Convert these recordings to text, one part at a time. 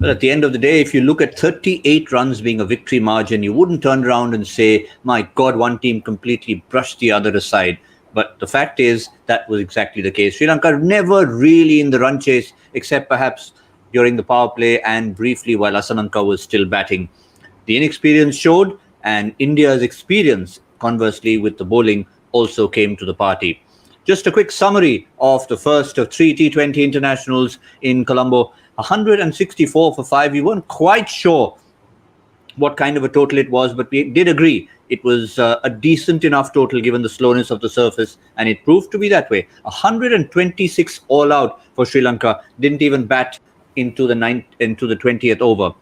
Well, at the end of the day, if you look at 38 runs being a victory margin, you wouldn't turn around and say, my God, one team completely brushed the other aside. But the fact is, that was exactly the case. Sri Lanka never really in the run chase, except perhaps during the power play and briefly while Asalanka was still batting. The inexperience showed, and India's experience, conversely, with the bowling also came to the party. Just a quick summary of the first of three T20 internationals in Colombo. 164 for 5. We weren't quite sure what kind of a total it was, but we did agree it was a decent enough total given the slowness of the surface, and it proved to be that way. 126 all out for Sri Lanka. Didn't even bat into the 20th over.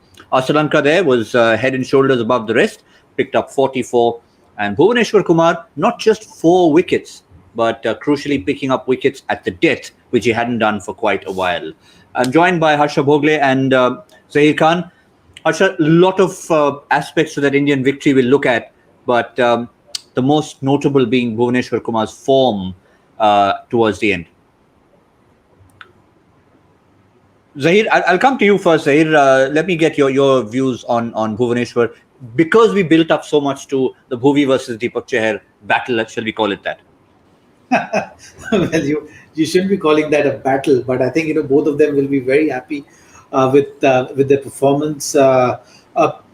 Sri Lanka there was head and shoulders above the rest, picked up 44. And Bhuvaneshwar Kumar, not just 4 wickets, but crucially picking up wickets at the death, which he hadn't done for quite a while. I'm joined by Harsha Bhogle and Zaheer Khan. Harsha, a lot of aspects to that Indian victory we'll look at, but the most notable being Bhuvaneshwar Kumar's form towards the end. Zaheer, I'll come to you first. Zaheer, let me get your views on Bhuvaneshwar, because we built up so much to the Bhuvi versus Deepak Chahar battle, shall we call it that? Well, you shouldn't be calling that a battle, but I think both of them will be very happy with their performance.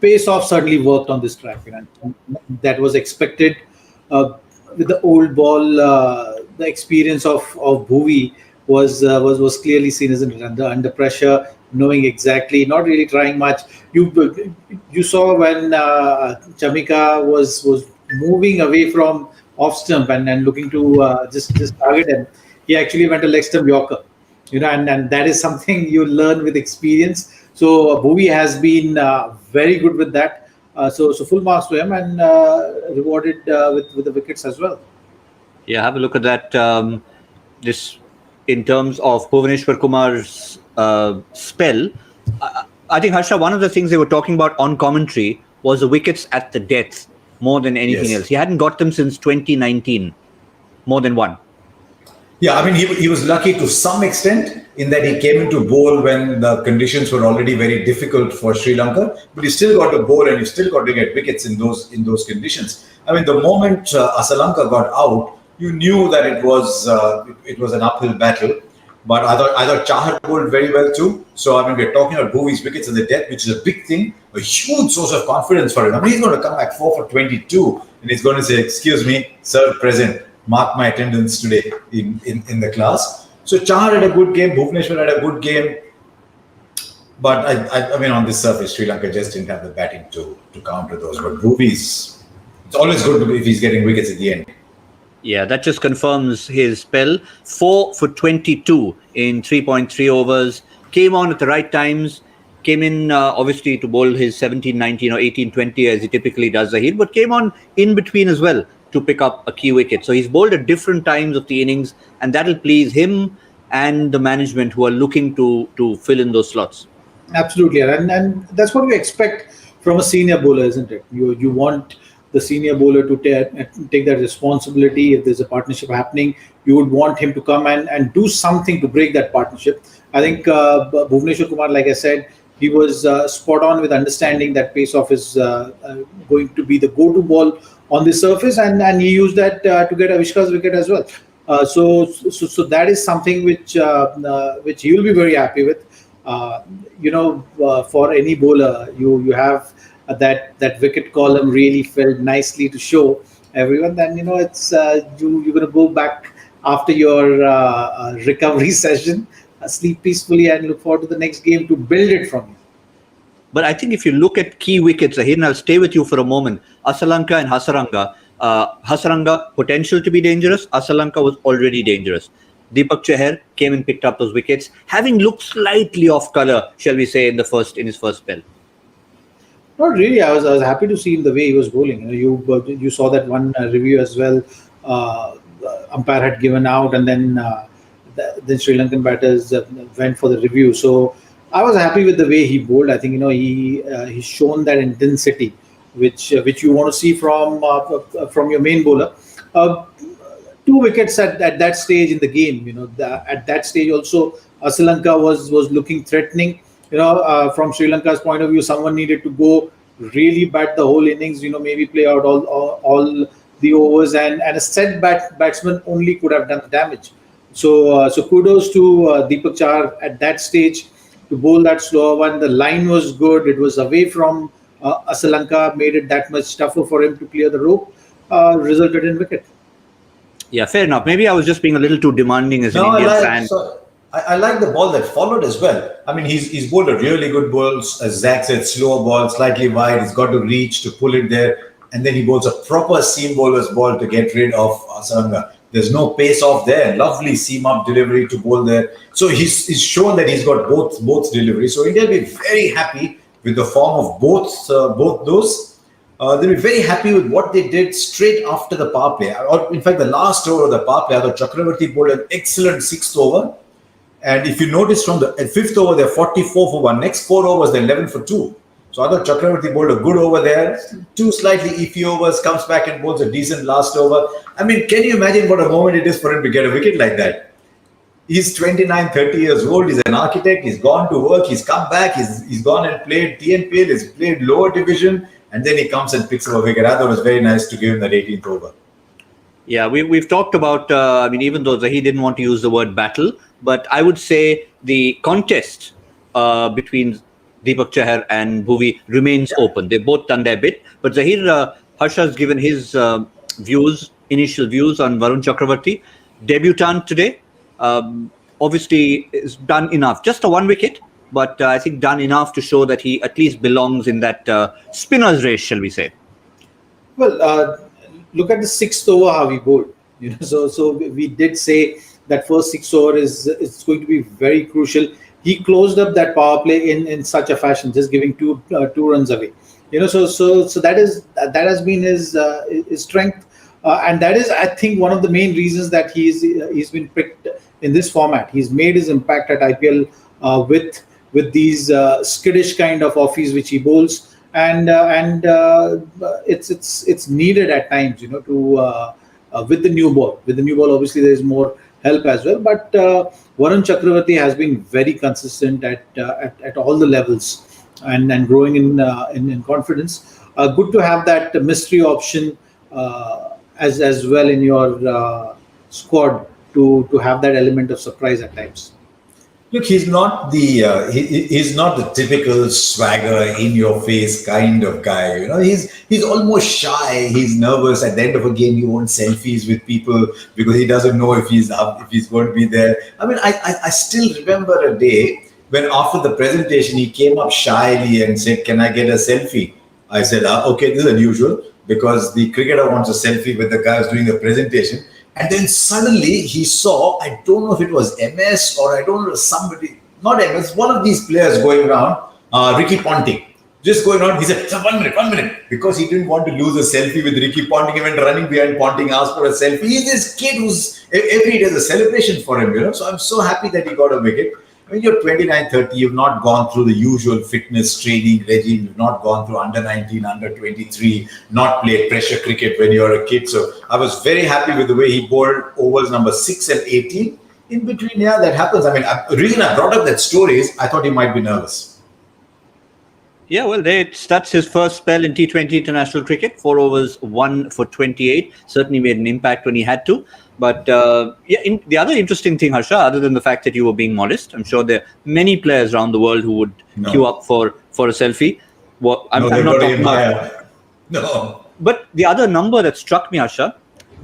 Pace off certainly worked on this track, that was expected. With the old ball, the experience of Bhuvi was clearly seen, isn't it? Under pressure, knowing exactly, not really trying much. You saw when Chamika was moving away from off stump and looking to just target him. He actually went a leg stump Yorker, and that is something you learn with experience. So Bhuvi has been very good with that. So full marks to him, and rewarded with the wickets as well. Yeah, have a look at that. This in terms of Bhuvaneshwar Kumar's spell. I think, Harsha, one of the things they were talking about on commentary was the wickets at the death more than anything else. He hadn't got them since 2019, more than one. Yeah, I mean, he was lucky to some extent in that he came into bowl when the conditions were already very difficult for Sri Lanka, but he still got to bowl and he still got to get wickets in those conditions. I mean, the moment Asalanka got out, you knew that it was an uphill battle. But I thought Chahar bowled very well too. So I mean, we're talking about Bhuvi's wickets in the death, which is a big thing, a huge source of confidence for him. I mean, he's going to come back 4 for 22, and he's going to say, "Excuse me, sir, present. Mark my attendance today in the class." So Chahar had a good game. Bhuvaneshwar had a good game. But I mean, on this surface, Sri Lanka just didn't have the batting to counter those. But Bhuvi's, it's always good if he's getting wickets at the end. Yeah, that just confirms his spell. 4 for 22 in 3.3 overs. Came on at the right times. Came in, obviously, to bowl his 17-19 or 18-20 as he typically does, Zaheer. But came on in between as well to pick up a key wicket. So he's bowled at different times of the innings. And that'll please him and the management who are looking to fill in those slots. Absolutely. And that's what we expect from a senior bowler, isn't it? You want the senior bowler to take that responsibility. If there's a partnership happening, you would want him to come and do something to break that partnership. I think Bhuvaneshwar Kumar, like I said, he was spot on with understanding that pace off is going to be the go-to ball on the surface, and he used that to get Avishka's wicket as well. So that is something which he will be very happy with. For any bowler, you have that wicket column really felt nicely to show everyone. Then it's you're going to go back after your recovery session, sleep peacefully, and look forward to the next game to build it from you. But I think if you look at key wickets, Zaheer, and I'll stay with you for a moment, Asalanka and Hasaranga. Hasaranga, potential to be dangerous. Asalanka was already dangerous. Deepak Chahar came and picked up those wickets, having looked slightly off colour, shall we say, in his first spell. Not really. I was happy to see him the way he was bowling. You saw that one review as well. Umpire had given out, and then Sri Lankan batters went for the review. So I was happy with the way he bowled. I think he's shown that intensity which you want to see from your main bowler. 2 wickets at that stage in the game. At that stage also, Sri Lanka was looking threatening. from Sri Lanka's point of view, someone needed to go really bat the whole innings, maybe play out all the overs, and a set batsman only could have done the damage. So kudos to Deepak Chahar at that stage to bowl that slower one. The line was good. It was away from Sri Lanka, made it that much tougher for him to clear the rope, resulted in wicket. Yeah, fair enough. Maybe I was just being a little too demanding as an Indian fan. I like the ball that followed as well. I mean, he's bowled a really good ball, as Zach said, slower ball, slightly wide. He's got to reach to pull it there. And then he bowls a proper seam bowler's ball to get rid of Asaranga. There's no pace off there. Lovely seam up delivery to bowl there. So he's shown that he's got both deliveries. So India will be very happy with the form of both those. They'll be very happy with what they did straight after the power play. Or in fact, the last over of the power play, Chakravarti bowled an excellent sixth over. And if you notice from the fifth over, they're 44 for 1. Next 4 overs, they're 11 for 2. So Chakravarti bowled a good over there. 2 slightly iffy overs, comes back and bowls a decent last over. I mean, can you imagine what a moment it is for him to get a wicket like that? He's 29, 30 years old. He's an architect. He's gone to work. He's come back. He's gone and played TNPL. He's played lower division. And then he comes and picks up a wicket. I thought it was very nice to give him that 18th over. Yeah, we've talked about, even though Zaheer didn't want to use the word battle, but I would say the contest between Deepak Chahar and Bhuvi remains open. They've both done their bit. But Zaheer, Harsha's given his initial views on Varun Chakravarti. Debutant today, obviously is done enough. Just a 1 wicket, but I think done enough to show that he at least belongs in that spinner's race, shall we say. Well, look at the 6th over how he bowled. So we did say that first 6 over is going to be very crucial. He closed up that power play in such a fashion, just giving two runs away. So that has been his strength, and that is, I think, one of the main reasons that he's been picked in this format. He's made his impact at IPL with these skittish kind of offies which he bowls, and it's needed at times, to with the new ball. With the new ball, obviously there is more help as well, but Varun Chakravarti has been very consistent at all the levels and growing in confidence. Good to have that mystery option as well in your squad to have that element of surprise at times. Look, he's not he's not the typical swagger, in your face kind of guy. He's almost shy. He's nervous. At the end of a game, he wants selfies with people because he doesn't know if he's going to be there. I mean, I still remember a day when after the presentation he came up shyly and said, "Can I get a selfie?" I said, "Okay, this is unusual because the cricketer wants a selfie with the guy who's doing the presentation." And then suddenly he saw, I don't know if it was MS or I don't know, somebody, not MS, one of these players going around, Ricky Ponting, just going around. He said, 1 minute, because he didn't want to lose a selfie with Ricky Ponting. He went running behind Ponting, asked for a selfie. He's this kid who's, every day is a celebration for him, So I'm so happy that he got a wicket. I mean, you're 29, 30, you've not gone through the usual fitness training regime, you've not gone through under 19, under 23, not played pressure cricket when you're a kid. So I was very happy with the way he bowled overs number 6 and 18. In between, yeah, that happens. I mean, the reason I brought up that story is I thought he might be nervous. Yeah, well, that's his first spell in T20 international cricket. 4 overs, 1 for 28. Certainly made an impact when he had to. But the other interesting thing, Harsha, other than the fact that you were being modest, I'm sure there are many players around the world who would queue up for a selfie. Well, I'm not talking about. No. But the other number that struck me, Harsha,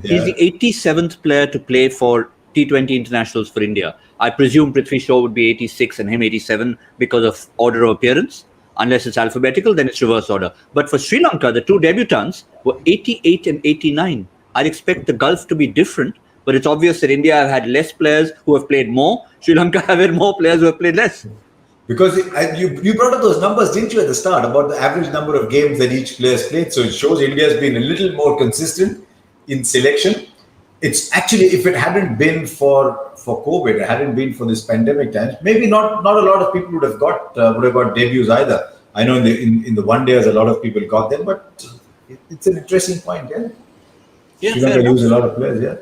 he's the 87th player to play for T20 internationals for India. I presume Prithvi Shaw would be 86 and him 87 because of order of appearance. Unless it's alphabetical, then it's reverse order. But for Sri Lanka, the 2 debutants were 88 and 89. I'd expect the gulf to be different, but it's obvious that India have had less players who have played more. Sri Lanka have had more players who have played less. Because you brought up those numbers, didn't you, at the start, about the average number of games that each player has played. So it shows India has been a little more consistent in selection. It's actually, if it hadn't been for COVID, it hadn't been for this pandemic times, maybe not a lot of people would have got debuts either. I know in the one days a lot of people got them, but it's an interesting point, yeah. Yeah, Sri Lanka lose a lot of players, yeah.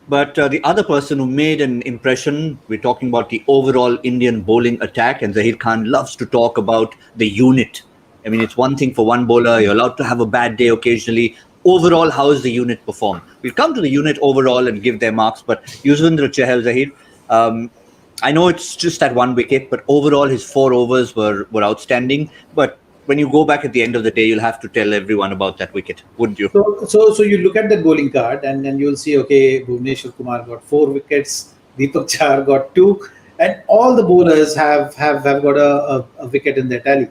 But the other person who made an impression, we're talking about the overall Indian bowling attack, and Zaheer Khan loves to talk about the unit. I mean, it's one thing for one bowler, you're allowed to have a bad day occasionally. Overall, how has the unit performed? We'll come to the unit overall and give their marks, but Yuzvendra Chahal, Zaheer, I know it's just that one wicket, but overall his 4 overs were outstanding. But when you go back at the end of the day, you'll have to tell everyone about that wicket, wouldn't you? So you look at the bowling card, and then you'll see, okay, Bhuvneshwar Kumar got 4 wickets, Deepak Chahar got 2, and all the bowlers have got a wicket in their tally.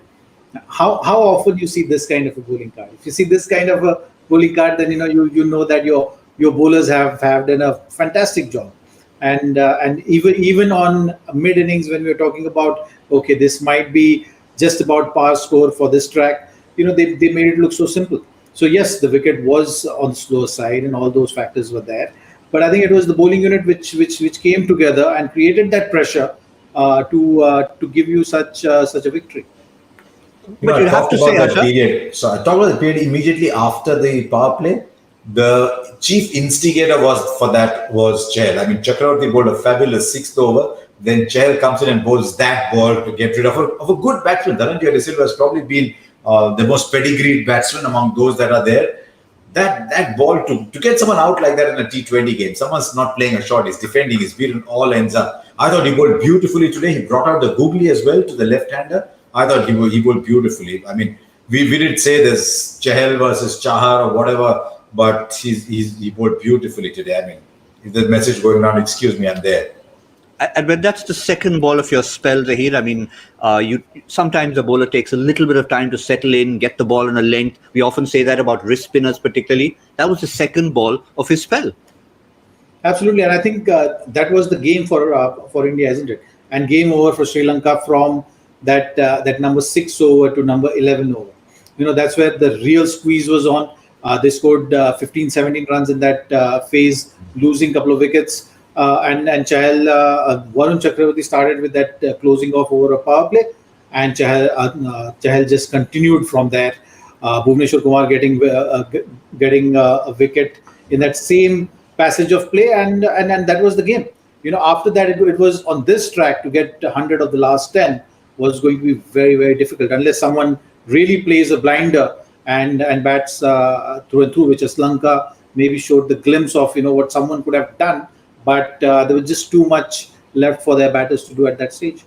How often you see this kind of a bowling card? If you see this kind of a bowling card, then you know that your bowlers have done a fantastic job. And even on mid innings, when we're talking about, okay, this might be just about par score for this track, they made it look so simple. So yes, the wicket was on the slower side, and all those factors were there. But I think it was the bowling unit which came together and created that pressure to give you such a victory. But you have to say, that Harsha, period. So I talked about the period immediately after the power play. The chief instigator was Chahal. I mean, Chakravarti bowled a fabulous 6th over. Then Chahal comes in and bowls that ball to get rid of a good batsman. Dhananjay De Silva has probably been the most pedigreed batsman among those that are there. That ball to get someone out like that in a T20 game, someone's not playing a shot, he's defending, he's beaten all ends up. I thought he bowled beautifully today. He brought out the googly as well to the left-hander. I thought he bowled beautifully. I mean, we did say there's Chahal versus Chahar or whatever, but he bowled beautifully today. I mean, if the message going around, excuse me, I'm there. and when that's the second ball of your spell, Zaheer, I mean, you sometimes the bowler takes a little bit of time to settle in, get the ball on a length. We often say that about wrist spinners particularly. That was the second ball of his spell. Absolutely, and I think that was the game for India, isn't it? And game over for Sri Lanka from that number 6 over to number 11 over. That's where the real squeeze was on. They scored 15, 17 runs in that phase, losing a couple of wickets. And Chahal, Varun Chakravarti started with that closing off over a power play, and Chahal just continued from there. Bhuvneshwar Kumar getting a wicket in that same passage of play, and that was the game. After that, it was on this track to get 100 of the last 10 was going to be very, very difficult unless someone really plays a blinder and bats through and through, which Sri Lanka maybe showed the glimpse of what someone could have done, but there was just too much left for their batters to do at that stage.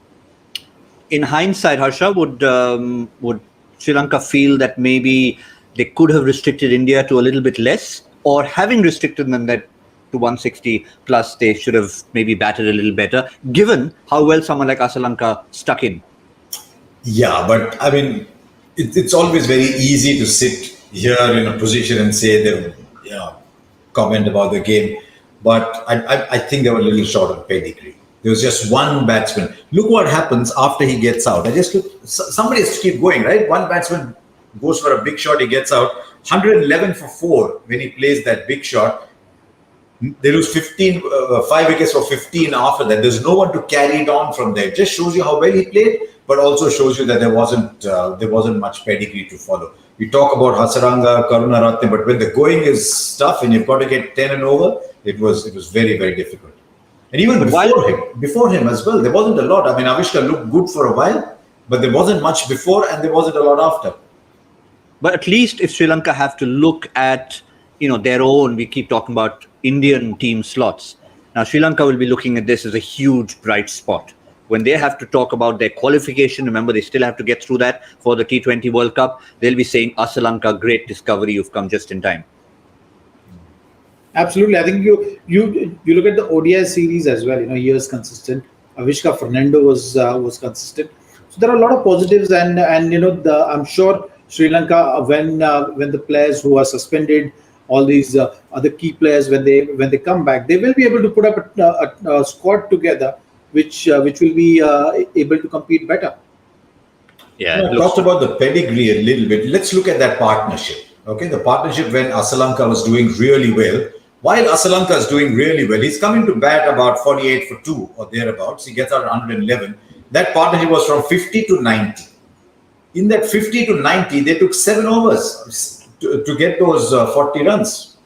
In hindsight, Harsha, would Sri Lanka feel that maybe they could have restricted India to a little bit less, or having restricted them that to 160 plus, they should have maybe batted a little better, given how well someone like Sri Lanka stuck in? Yeah, but I mean, it's always very easy to sit here in a position and say they comment about the game. But I think they were a little short of pedigree. There was just one batsman. Look what happens after he gets out. Somebody has to keep going, right? One batsman goes for a big shot, he gets out. 111 for 4 when he plays that big shot. They lose 5 wickets for 15 after that. There's no one to carry it on from there. It just shows you how well he played, but also shows you that there wasn't much pedigree to follow. We talk about Hasaranga, Karunaratne, but when the going is tough and you've got to get 10 and over, it was very, very difficult. And even before him as well, there wasn't a lot. I mean, Avishka looked good for a while, but there wasn't much before and there wasn't a lot after. But at least if Sri Lanka have to look at their own, we keep talking about Indian team slots. Now Sri Lanka will be looking at this as a huge bright spot. When they have to talk about their qualification, remember they still have to get through that for the T20 World Cup, they'll be saying, Sri Lanka, great discovery, you've come just in time. Absolutely. I think you look at the ODI series as well, he was consistent. Avishka Fernando was consistent. So there are a lot of positives, and I'm sure Sri Lanka, when the players who are suspended, all these other key players, when they come back, they will be able to put up a squad together which will be able to compete better. Yeah, I talked about the pedigree a little bit. Let's look at that partnership. Okay, the partnership when Sri Lanka was doing really well. While Sri Lanka is doing really well, he's coming to bat about 48 for 2 or thereabouts. He gets out 111. That partnership was from 50 to 90. In that 50 to 90, they took 7 overs to get those 40 runs.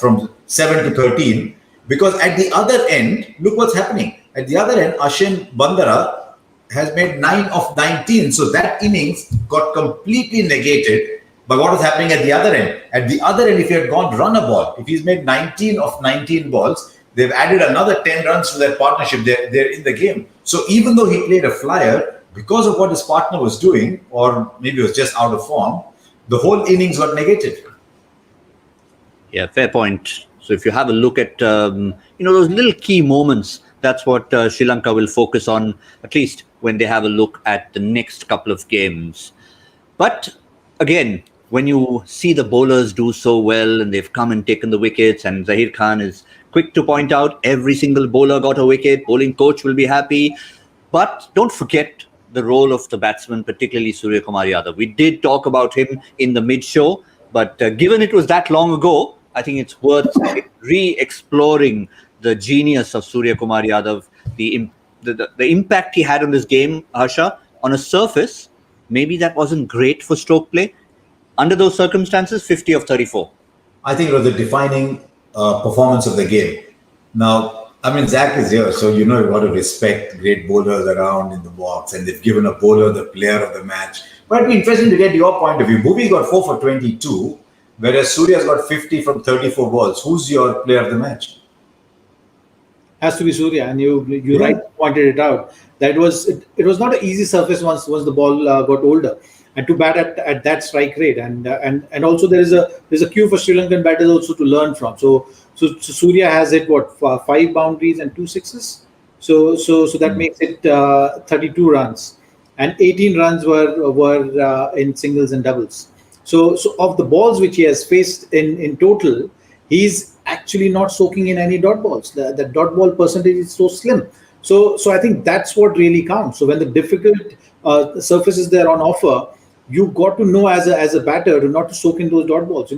From 7 to 13. Because at the other end, look what's happening. At the other end, Ashin Bandara has made 9 of 19. So that innings got completely negated by what was happening at the other end. At the other end, if he had gone run a ball, if he's made 19 of 19 balls, they've added another 10 runs to that partnership. They're in the game. So even though he played a flyer, because of what his partner was doing, or maybe it was just out of form, the whole innings got negated. Yeah, fair point. So if you have a look at those little key moments, that's what Sri Lanka will focus on, at least when they have a look at the next couple of games. But again, when you see the bowlers do so well and they've come and taken the wickets, and Zaheer Khan is quick to point out every single bowler got a wicket, bowling coach will be happy. But don't forget the role of the batsman, particularly Surya Kumar Yadav. We did talk about him in the mid-show, but given it was that long ago, I think it's worth re-exploring the genius of Surya Kumar Yadav, the impact he had on this game, Harsha. On a surface, maybe that wasn't great for stroke play. Under those circumstances, 50 of 34. I think it was the defining performance of the game. Now, I mean, Zach is here, so you've got to respect great bowlers around in the box, and they've given a bowler the player of the match. But it'd be interesting to get your point of view. Bhuvi got 4 for 22, whereas Surya's got 50 from 34 balls. Who's your player of the match? Has to be Surya, and you right pointed it out. That it was not an easy surface once the ball got older, and to bat at that strike rate, and also there's a cue for Sri Lankan batters also to learn from. So Surya has hit 5 boundaries and 2 sixes, so that makes it 32 runs, and 18 runs were in singles and doubles. So of the balls which he has faced in total, he's actually not soaking in any dot balls. The dot ball percentage is so slim. So I think that's what really counts. So when the difficult surfaces there on offer, you got to know as a batter to not to soak in those dot balls.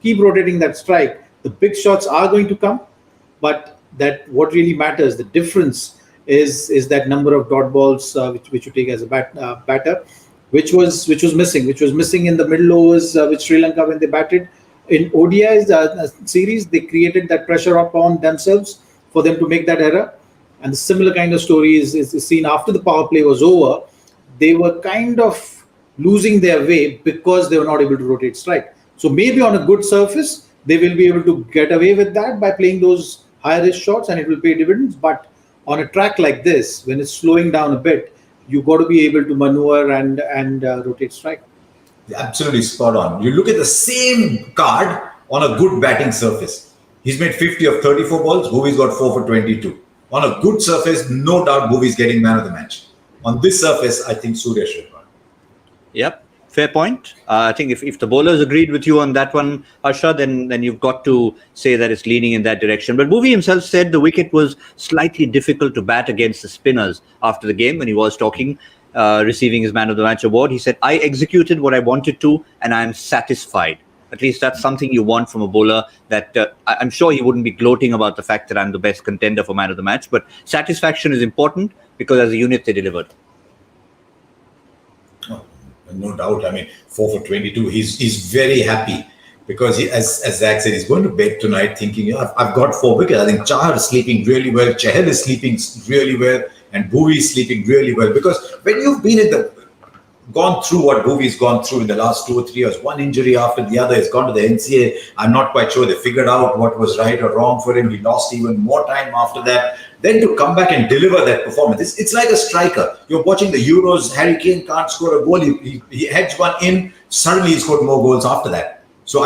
Keep rotating that strike. The big shots are going to come, but that what really matters, the difference is that number of dot balls which you take as a batter, which was missing in the middle overs with Sri Lanka when they batted. In ODI's series, they created that pressure upon themselves for them to make that error. And the similar kind of story is seen after the power play was over. They were kind of losing their way because they were not able to rotate strike. So maybe on a good surface, they will be able to get away with that by playing those high risk shots, and it will pay dividends. But on a track like this, when it's slowing down a bit, you got to be able to maneuver and rotate strike. Absolutely spot on. You look at the same card on a good batting surface. He's made 50 of 34 balls. Bhuvi's got 4 for 22. On a good surface, no doubt Bhuvi's getting man of the match. On this surface, I think Surya should have. Yep, fair point. I think if the bowlers agreed with you on that one, Harsha, then you've got to say that it's leaning in that direction. But Bhuvi himself said the wicket was slightly difficult to bat against the spinners after the game when he was talking. Receiving his Man of the Match award. He said, I executed what I wanted to and I am satisfied. At least that's something you want from a bowler, that I'm sure he wouldn't be gloating about the fact that I'm the best contender for Man of the Match, but satisfaction is important because as a unit they delivered. Oh, no doubt. I mean, 4 for 22, he's very happy because as Zach said, he's going to bed tonight thinking, I've got 4 wickets. I think Chahar is sleeping really well, Chahal is sleeping really well, and Bhuvi is sleeping really well, because when you've gone through what Bhuvi's gone through in the last 2 or 3 years, one injury after the other, he's gone to the NCA. I'm not quite sure they figured out what was right or wrong for him. He lost even more time after that. Then to come back and deliver that performance, it's like a striker. You're watching the Euros, Harry Kane can't score a goal. He heads one in, suddenly he scored more goals after that. So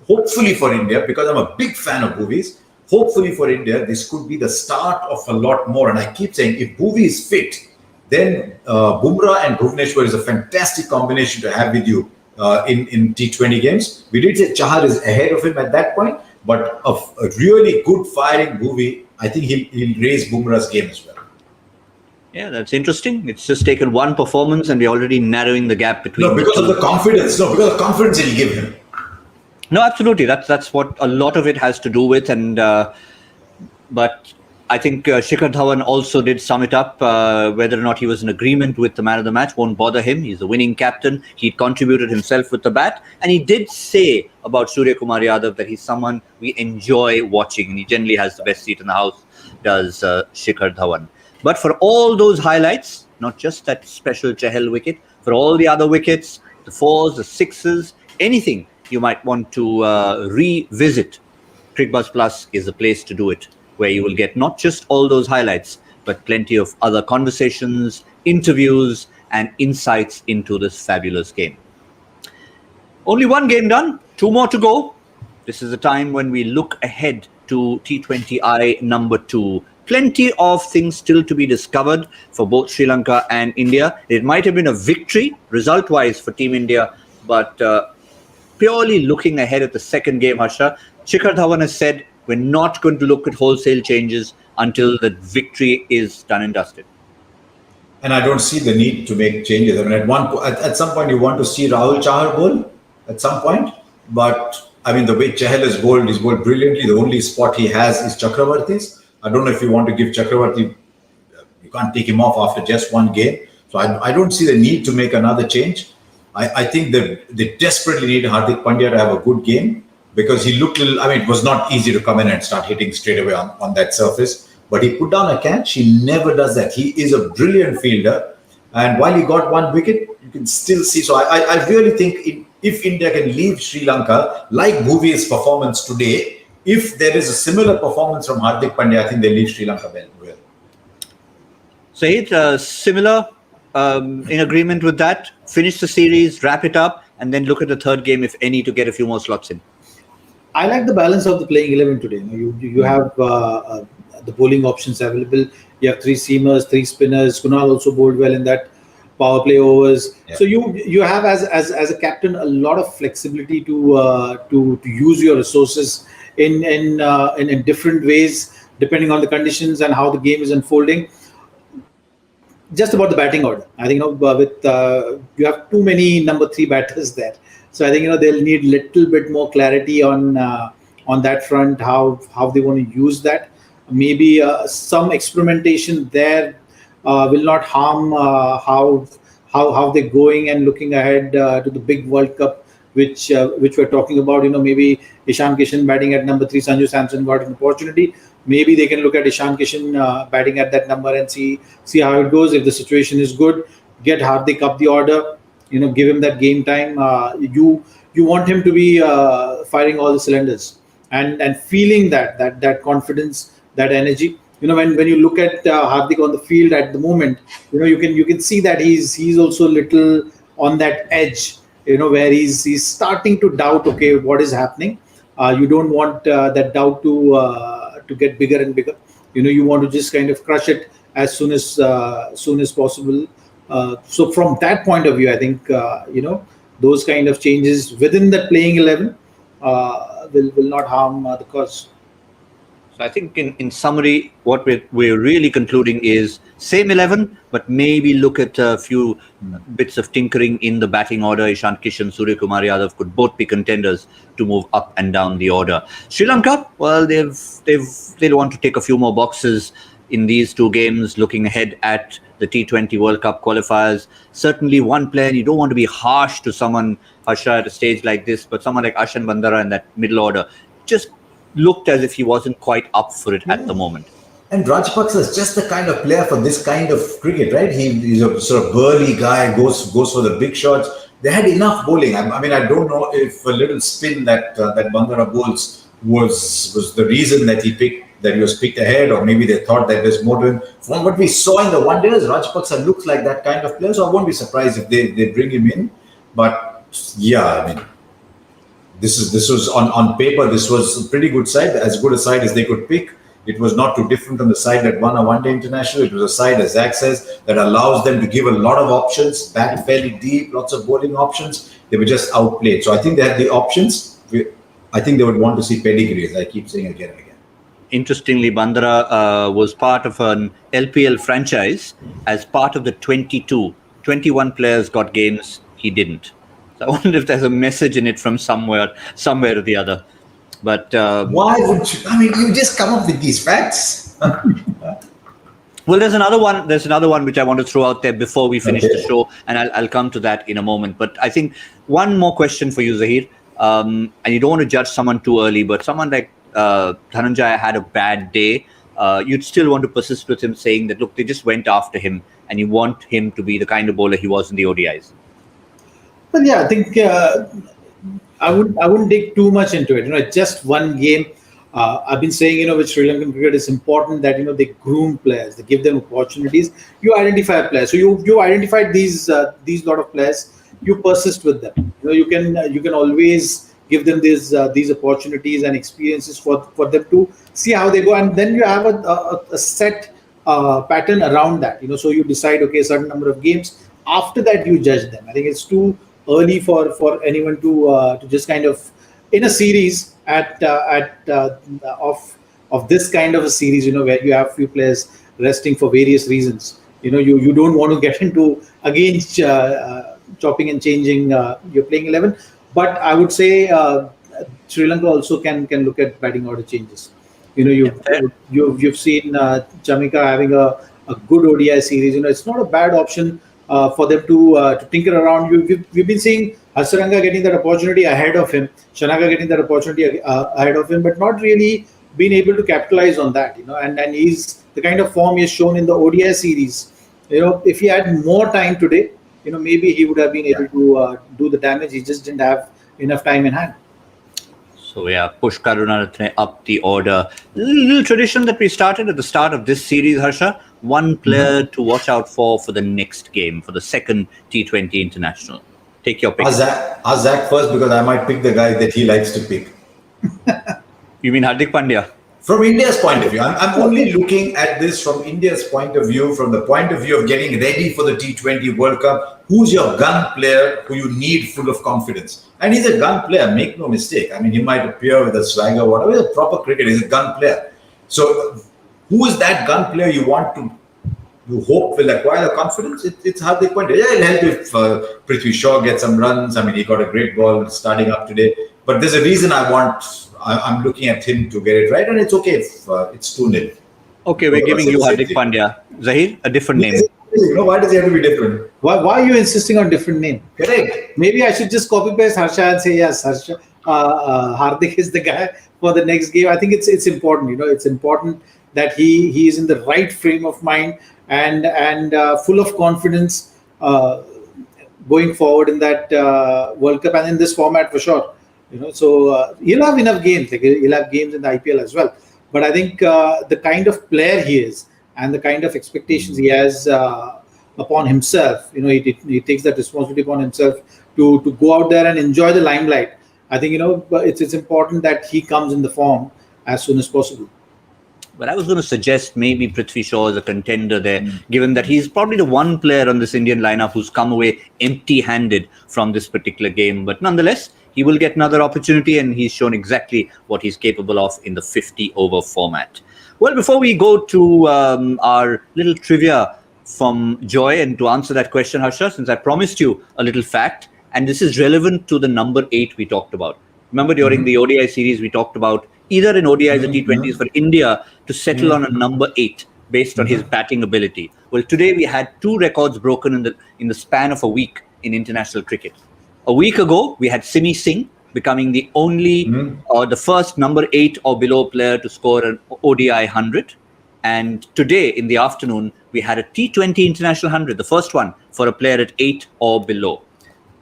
hopefully for India, because I'm a big fan of Bhuvi's, hopefully for India, this could be the start of a lot more. And I keep saying, if Bhuvi is fit, then Bumrah and Bhuvneshwar is a fantastic combination to have with you in T20 games. We did say Chahar is ahead of him at that point, but a really good firing Bhuvi, I think he'll raise Bumrah's game as well. Yeah, that's interesting. It's just taken one performance and we're already narrowing the gap between. No, because of the confidence. No, because of the confidence he'll give him. No, absolutely. That's what a lot of it has to do with. And but I think Shikhar Dhawan also did sum it up. Whether or not he was in agreement with the man of the match won't bother him. He's a winning captain. He contributed himself with the bat. And he did say about Surya Kumar Yadav that he's someone we enjoy watching. And he generally has the best seat in the house, does Shikhar Dhawan. But for all those highlights, not just that special Chahal wicket, for all the other wickets, the fours, the sixes, anything you might want to revisit, Cricbuzz Plus is the place to do it, where you will get not just all those highlights, but plenty of other conversations, interviews, and insights into this fabulous game. Only one game done, 2 more to go. This is the time when we look ahead to T20I number 2. Plenty of things still to be discovered for both Sri Lanka and India. It might have been a victory result-wise for Team India, but purely looking ahead at the second game, Harsha, Shikhar Dhawan has said, we're not going to look at wholesale changes until the victory is done and dusted. And I don't see the need to make changes. I mean, at some point, you want to see Rahul Chahar bowl at some point. But, I mean, the way Chahal is bowled, he's bowled brilliantly. The only spot he has is Chakravarti's. I don't know if you want to give Chakravarti, you can't take him off after just one game. So I don't see the need to make another change. I think that they desperately need Hardik Pandya to have a good game, because he looked it was not easy to come in and start hitting straight away on that surface. But he put down a catch. He never does that. He is a brilliant fielder. And while he got 1 wicket, you can still see. So I really think if India can leave Sri Lanka, like Bhuvi's performance today, if there is a similar performance from Hardik Pandya, I think they leave Sri Lanka well. Zaheer, similar, in agreement with that, finish the series, wrap it up, and then look at the third game, if any, to get a few more slots in. I like the balance of the playing 11 today. You have the bowling options available. You have 3 seamers, 3 spinners. Kunal also bowled well in that power play overs. Yeah. So you have as a captain a lot of flexibility to use your resources in different ways depending on the conditions and how the game is unfolding. Just about the batting order, I think you have too many number 3 batters there. So I think they'll need little bit more clarity on that front, how they want to use that. Maybe some experimentation there will not harm how they're going and looking ahead to the big World Cup, which we're talking about. Maybe Ishan Kishan batting at number 3, Sanju Samson got an opportunity. Maybe they can look at Ishan Kishan batting at that number and see how it goes. If the situation is good, get Hardik up the order. Give him that game time. You want him to be firing all the cylinders and feeling that confidence, that energy. When you look at Hardik on the field at the moment, you can see that he's also a little on that edge. Where he's starting to doubt. Okay, what is happening? You don't want that doubt to get bigger and bigger. You want to just kind of crush it as soon as possible. So from that point of view, I think those kind of changes within the playing 11 will not harm the cause. So I think in summary, what we're really concluding is same 11, but maybe look at a few bits of tinkering in the batting order. Ishan Kishan, Surya Kumar Yadav could both be contenders to move up and down the order. Sri Lanka, well, they'll want to take a few more boxes in these 2 games, looking ahead at the T20 World Cup qualifiers. Certainly one player, you don't want to be harsh to someone, Harsha, at a stage like this, but someone like Ashan Bandara in that middle order just looked as if he wasn't quite up for it at the moment. And Rajapaksa is just the kind of player for this kind of cricket, right? He's a sort of burly guy, goes for the big shots. They had enough bowling. I mean, I don't know if a little spin that Bandara bowls was the reason that he was picked ahead, or maybe they thought that there's more to him. From what we saw in the one days, Rajapaksa looks like that kind of player, so I won't be surprised if they bring him in. But yeah, I mean, this was on paper, this was a pretty good side, as good a side as they could pick. It was not too different from the side that won a one-day international. It was a side, as Zach says, that allows them to give a lot of options, bat fairly deep, lots of bowling options. They were just outplayed. So I think they had the options. I think they would want to see pedigree, as I keep saying again and again. Interestingly, Bandara was part of an LPL franchise as part of the 21 players got games, he didn't. So I wonder if there's a message in it from somewhere or the other. But Why would you? I mean, you just come up with these facts. well, there's another one. There's another one which I want to throw out there before we finish the show, and I'll come to that in a moment. But I think one more question for you, Zaheer. And you don't want to judge someone too early, but someone like Dhananjaya had a bad day. You'd still want to persist with him, saying that look, they just went after him, and you want him to be the kind of bowler he was in the ODIs. Well, yeah, I think I wouldn't dig too much into it. It's just one game. I've been saying, with Sri Lankan cricket, it's important that they groom players, they give them opportunities. You identify players, so you identified these lot of players. You persist with them. You can always give them these opportunities and experiences for them to see how they go, and then you have a set pattern around that. So you decide, okay, a certain number of games. After that, you judge them. I think it's too early for anyone to just kind of in a series of this kind of a series, where you have few players resting for various reasons. You don't want to get into again chopping and changing your playing 11. But I would say Sri Lanka also can look at batting order changes. You've seen Jamaica having a good ODI series. It's not a bad option for them to tinker around. We've been seeing Hasaranga getting that opportunity ahead of him, Shanaka getting that opportunity ahead of him, but not really been able to capitalize on that. And he's the kind of form he has shown in the ODI series. If he had more time today, maybe he would have been able to do the damage. He just didn't have enough time in hand. So yeah, push Karunaratne up the order. Little tradition that we started at the start of this series, Harsha. One player to watch out for the next game, for the second T20 international. Take your pick. Ask Zach first, because I might pick the guy that he likes to pick. You mean Hardik Pandya? From India's point of view, I'm only looking at this from India's point of view, from the point of view of getting ready for the T20 World Cup. Who's your gun player who you need full of confidence? And he's a gun player, make no mistake. I mean, he might appear with a swagger, whatever. He's a proper cricketer. He's a gun player. So who is that gun player you hope will acquire the confidence? It's Hardik Pandya. Yeah, it'll help if Prithvi Shaw gets some runs. I mean, he got a great ball starting up today. But there's a reason I'm looking at him to get it right, and it's okay if it's 2-0. Okay, we're giving you Hardik Pandya. Zaheer, a different name. Why does he have to be different? Why are you insisting on different name? Correct. Maybe I should just copy paste Harsha and say yes, Harsha. Hardik is the guy for the next game. I think it's important. It's important that he is in the right frame of mind and full of confidence going forward in that World Cup and in this format for sure. So he'll have enough games. He'll have games in the IPL as well. But I think the kind of player he is and the kind of expectations he has upon himself, he takes that responsibility upon himself to go out there and enjoy the limelight. I think it's important that he comes in the form as soon as possible. But I was going to suggest maybe Prithvi Shaw is a contender there, given that he's probably the one player on this Indian lineup who's come away empty-handed from this particular game. But nonetheless, he will get another opportunity, and he's shown exactly what he's capable of in the 50-over format. Well, before we go to our little trivia from Joy, and to answer that question, Harsha, since I promised you a little fact, and this is relevant to the number 8 we talked about. Remember, during the ODI series, we talked about either in ODIs or T20s for India to settle on a number 8 based on his batting ability. Well, today we had 2 records broken in the span of a week in international cricket. A week ago, we had Simi Singh becoming the only or the first number 8 or below player to score an ODI 100. And today in the afternoon, we had a T20 international 100, the first one for a player at 8 or below.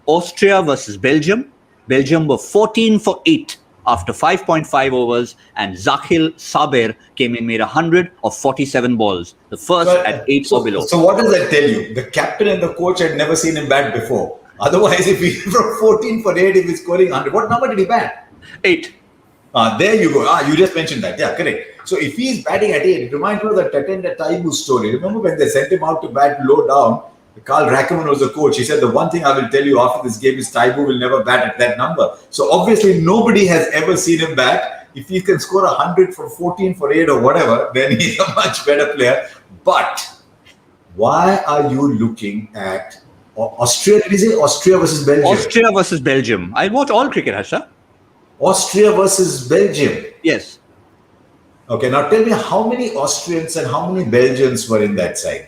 Austria versus Belgium. Belgium were 14 for 8 after 5.5 overs, and Zakhil Saber came in, made 100 of 47 balls, the first at 8 or below. So what does that tell you? The captain and the coach had never seen him bat before. Otherwise, if he from 14 for 8, if he's scoring 100, what number did he bat? 8. There you go. You just mentioned that. Yeah, correct. So if he's batting at 8, it reminds me of the Tatenda Taibu story. Remember when they sent him out to bat low down? Carl Rackerman was the coach. He said, the one thing I will tell you after this game is Taibu will never bat at that number. So obviously nobody has ever seen him bat. If he can score 100 from 14 for 8 or whatever, then he's a much better player. But why are you looking at Austria? Did he say Austria versus Belgium? Austria versus Belgium. I watch all cricket, Harsha. Austria versus Belgium. Yes. Okay, now tell me how many Austrians and how many Belgians were in that side?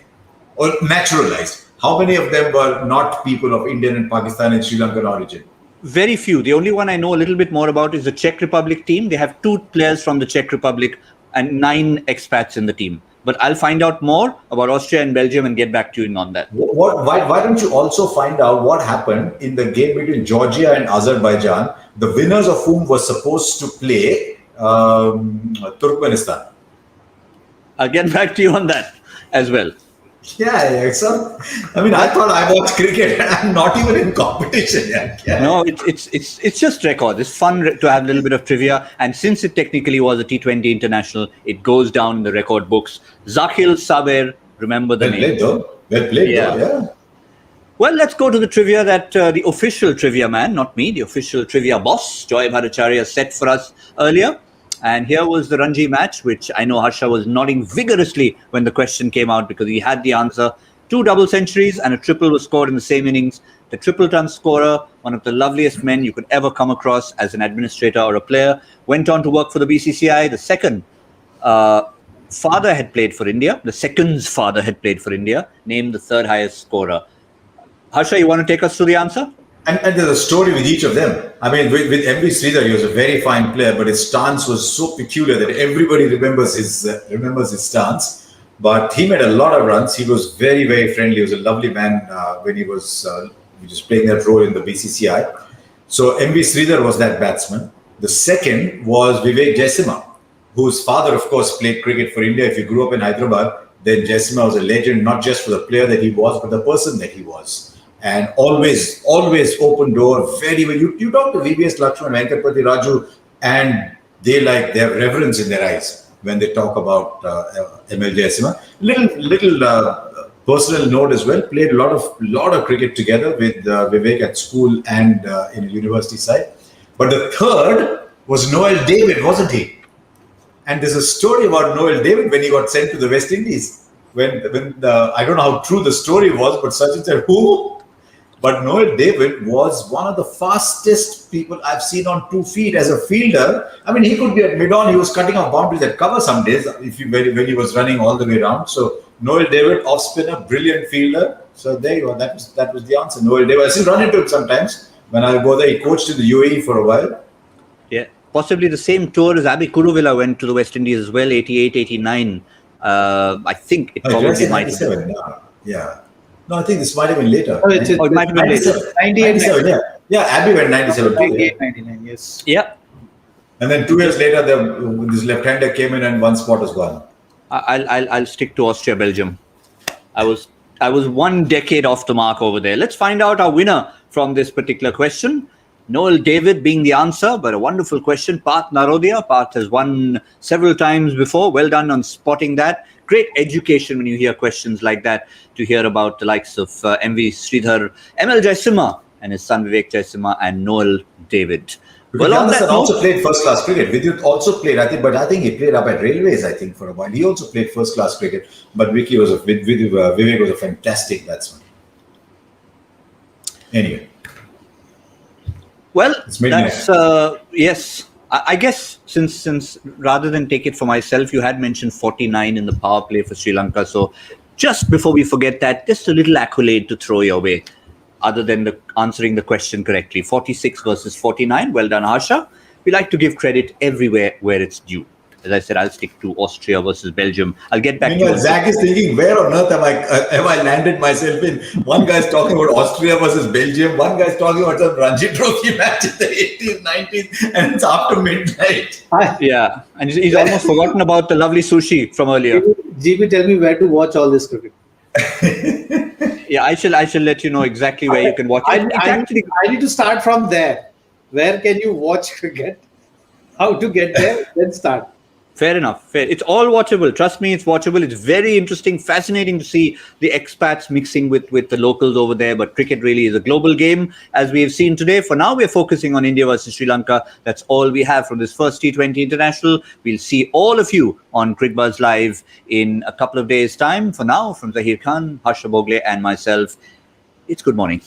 Or naturalized? How many of them were not people of Indian and Pakistan and Sri Lankan origin? Very few. The only one I know a little bit more about is the Czech Republic team. They have 2 players from the Czech Republic and 9 expats in the team. But I'll find out more about Austria and Belgium and get back to you on that. Why don't you also find out what happened in the game between Georgia and Azerbaijan, the winners of whom were supposed to play Turkmenistan? I'll get back to you on that as well. Yeah. So, I mean, I thought I watched cricket and I'm not even in competition yet. Yeah. No, it's just records. It's fun to have a little bit of trivia. And since it technically was a T20 international, it goes down in the record books. Zakhil Saber, remember the name. Well played, yeah. Well, let's go to the trivia that the official trivia man, not me, the official trivia boss, Joy Bhattacharya, set for us earlier. And here was the Ranji match, which I know Harsha was nodding vigorously when the question came out because he had the answer. 2 double centuries and a triple was scored in the same innings. The triple ton scorer, one of the loveliest men you could ever come across as an administrator or a player, went on to work for the BCCI. The second father had played for India. The second's father had played for India, named the 3rd highest scorer. Harsha, you want to take us through the answer? And there's a story with each of them. I mean, with MV Sridhar, he was a very fine player, but his stance was so peculiar that everybody remembers his stance. But he made a lot of runs. He was very, very friendly. He was a lovely man when he was just playing that role in the BCCI. So MV Sridhar was that batsman. The second was Vivek Jayasinghe, whose father, of course, played cricket for India. If you grew up in Hyderabad, then Jayasinghe was a legend, not just for the player that he was, but the person that he was. And always open door, very well. You talk to VVS Lakshman, Venkatpati Raju, and they have reverence in their eyes when they talk about ML Jayasinghe. Little personal note as well. Played a lot of cricket together with Vivek at school and in university side. But the third was Noel David, wasn't he? And there's a story about Noel David when he got sent to the West Indies. When I don't know how true the story was, but Sachin said, who? But Noel David was one of the fastest people I've seen on 2 feet as a fielder. I mean, he could be at mid-on. He was cutting off boundaries at cover some days when he was running all the way around. So Noel David, off-spinner, brilliant fielder. So there you go. That was the answer. Noel David. I still run into him sometimes when I go there. He coached in the UAE for a while. Yeah, possibly the same tour as Abhi Kuruvilla went to the West Indies as well, 88, 89. I think it probably might have been. Yeah. No, I think this might have been later. It might have been later. 97, yeah. Yeah, Abby went 97. 98, 99, yes. Yeah. And then 2 years later, this left-hander came in and 1 spot was gone. I'll stick to Austria, Belgium. I was 1 decade off the mark over there. Let's find out our winner from this particular question. Noel David being the answer, but a wonderful question. Parth Narodia. Parth has won several times before. Well done on spotting that. Great education when you hear questions like that, to hear about the likes of MV Sridhar, ML Jayasinghe and his son Vivek Jayasinghe, and Noel David. Well, on that also played first-class cricket. Vidyut also played, I think he played up at Railways, I think, for a while. He also played first-class cricket, but Vivek was a fantastic batsman. Anyway. Well, that's, yes. I guess since rather than take it for myself, you had mentioned 49 in the power play for Sri Lanka. So just before we forget that, just a little accolade to throw your way, other than answering the question correctly. 46 versus 49. Well done, Harsha. We like to give credit everywhere where it's due. As I said, I'll stick to Austria versus Belgium. I'll get back to you. Zach is thinking, where on earth have I landed myself in? One guy's talking about Austria versus Belgium. One guy's talking about some Ranji Trophy match in the 18th, 19th, and it's after midnight. Yeah, and he's almost forgotten about the lovely sushi from earlier. GB, tell me where to watch all this cricket. Yeah, I shall let you know exactly where you can watch it. I need to start from there. Where can you watch cricket? How to get there? Then start. Fair enough. Fair. It's all watchable. Trust me, it's watchable. It's very interesting, fascinating to see the expats mixing with the locals over there. But cricket really is a global game, as we have seen today. For now, we're focusing on India versus Sri Lanka. That's all we have from this first T20 International. We'll see all of you on Cricbuzz Live in a couple of days' time. For now, from Zaheer Khan, Harsha Bhogle, and myself, it's good morning.